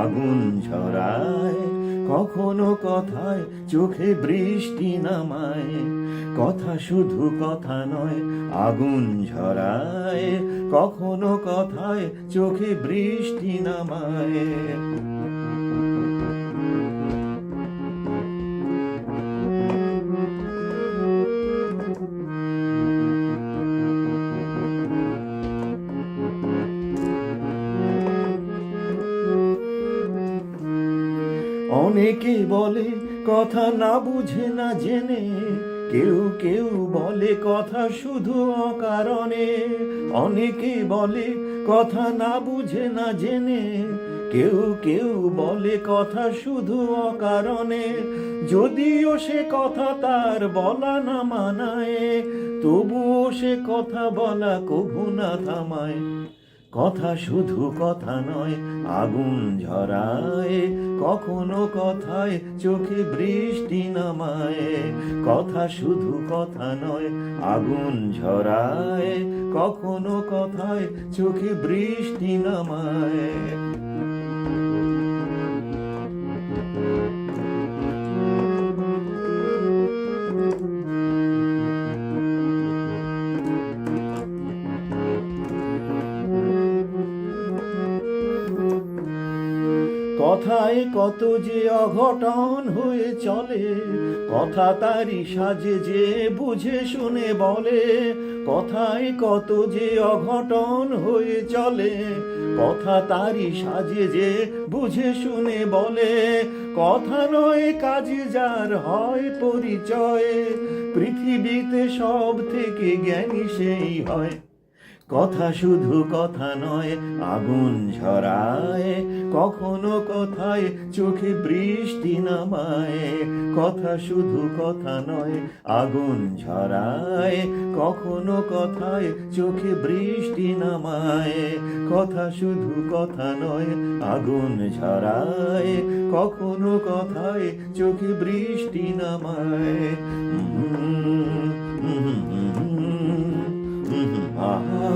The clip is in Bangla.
আগুন ঝরায়, কখনো কথায় চোখে বৃষ্টি নামায়। কথা শুধু কথা নয়, আগুন ঝরায়, কখনো কথায় চোখে বৃষ্টি নামায়। অনেকে বলে কথা না বুঝে না জেনে, কেউ কেউ বলে কথা শুধু অকারণে। অনেকে বলে কথা না বুঝে না জেনে, কেউ কেউ বলে কথা শুধু অকারণে। যদিও সে কথা তার বলা না মানায়, তবুও সে কথা বলা কভু না থামায়। কথা শুধু কথা নয়, আগুন ঝরায়, কখনো কথায় চোখে বৃষ্টি নামায়। কথা শুধু কথা নয়, আগুন ঝরায়, কখনো কথায় চোখে বৃষ্টি নামায়। কথায় কত যে অঘটন হয়ে চলে, কথা তারি সাজে যে বুঝে শুনে বলে। কথায় কত যে অঘটন হয়ে চলে, কথা তারি সাজে যে বুঝে শুনে বলে। কথা নয় কাজে যার হয় পরিচয়, পৃথিবীতে সব থেকে জ্ঞানী সেই হয়। কথা শুধু কথা নয়, আগুন ঝরায়, কখনো কথায় চোখে বৃষ্টি নামায়। কথা শুধু কথা নয়, আগুন ঝরায়, কখনো কথায় চোখে বৃষ্টি নামায়। কথা শুধু কথা নয়, আগুন ঝরায়, কখনো কথায় চোখে বৃষ্টি নামায়। আহা